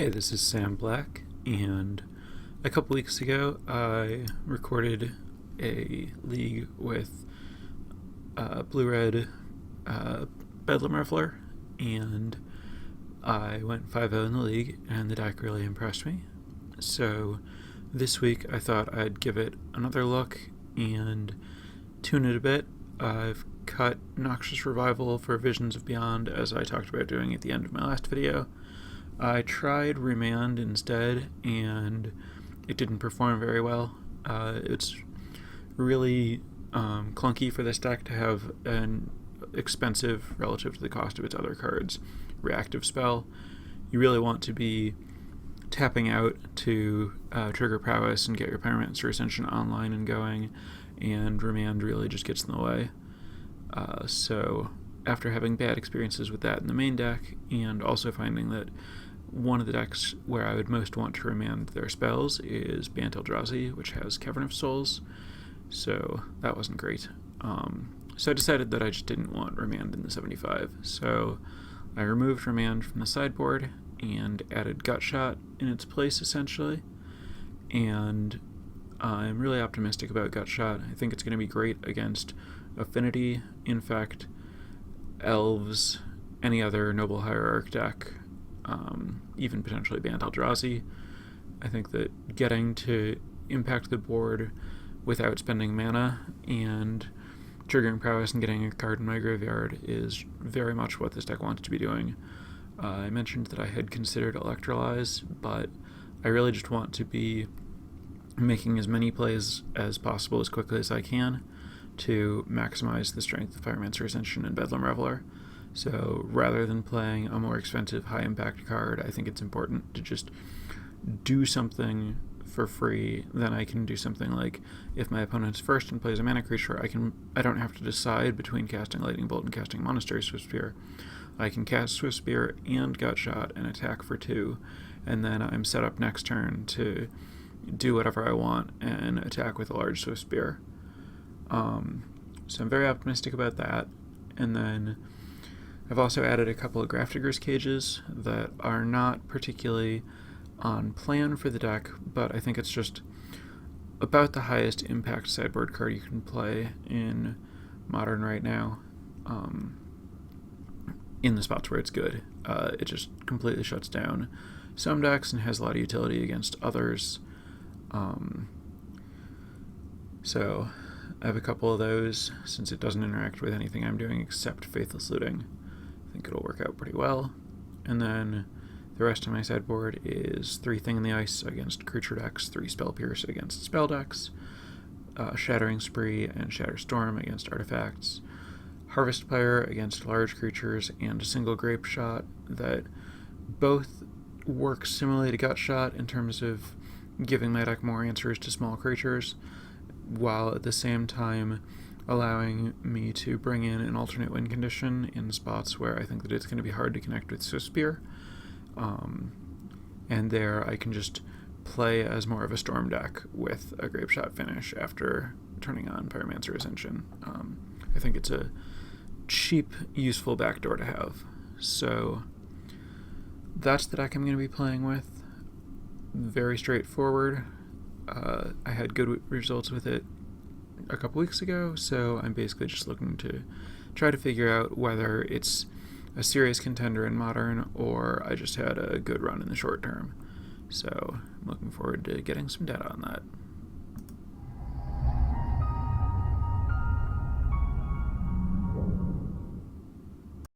Hey, this is Sam Black, and a couple weeks ago I recorded a league with Blue Red Bedlam Reveler, and I went 5-0 in the league, and the deck really impressed me. So this week I thought I'd give it another look and tune it a bit. I've cut Noxious Revival for Visions of Beyond, as I talked about doing at the end of my last video. I tried Remand instead, and it didn't perform very well. It's really clunky for this deck to have an expensive, relative to the cost of its other cards, reactive spell. You really want to be tapping out to trigger prowess and get your Pyromancer Ascension online and going, and Remand really just gets in the way. So after having bad experiences with that in the main deck, and also finding that one of the decks where I would most want to remand their spells is Bant Eldrazi, which has Cavern of Souls, so that wasn't great. So I decided that I just didn't want Remand in the 75, so I removed Remand from the sideboard and added Gutshot in its place, essentially, and I'm really optimistic about Gutshot. I think it's going to be great against Affinity, Infect, Elves, any other Noble Hierarch deck, even potentially Bant Eldrazi. I think that getting to impact the board without spending mana and triggering prowess and getting a card in my graveyard is very much what this deck wants to be doing. I mentioned that I had considered Electrolyze, but I really just want to be making as many plays as possible as quickly as I can to maximize the strength of Pyromancer Ascension and Bedlam Reveler. So rather than playing a more expensive high impact card, I think it's important to just do something for free. Then I can do something like, if my opponent's first and plays a mana creature, I don't have to decide between casting Lightning Bolt and casting Monastery Swiftspear. I can cast Swiftspear and Gutshot and attack for 2, and then I'm set up next turn to do whatever I want and attack with a large Swiftspear. So I'm very optimistic about that. And then I've also added a couple of Grafdigger's Cages that are not particularly on plan for the deck, but I think it's just about the highest impact sideboard card you can play in Modern right now, in the spots where it's good. It just completely shuts down some decks and has a lot of utility against others. So I have a couple of those, since it doesn't interact with anything I'm doing except Faithless Looting. I think it'll work out pretty well. And then the rest of my sideboard is 3 Thing in the Ice against creature decks, 3 Spell Pierce against spell decks, Shattering Spree and Shatter Storm against artifacts, Harvest Pyre against large creatures, and a single Grape Shot that both work similarly to Gutshot in terms of giving my deck more answers to small creatures, while at the same time allowing me to bring in an alternate win condition in spots where I think that it's going to be hard to connect with Swiftspear. And there I can just play as more of a Storm deck with a Grape Shot finish after turning on Pyromancer Ascension. I think it's a cheap, useful backdoor to have. So that's the deck I'm going to be playing with. Very straightforward. I had good results with it a couple weeks ago, so I'm basically just looking to try to figure out whether it's a serious contender in Modern or I just had a good run in the short term. So I'm looking forward to getting some data on that.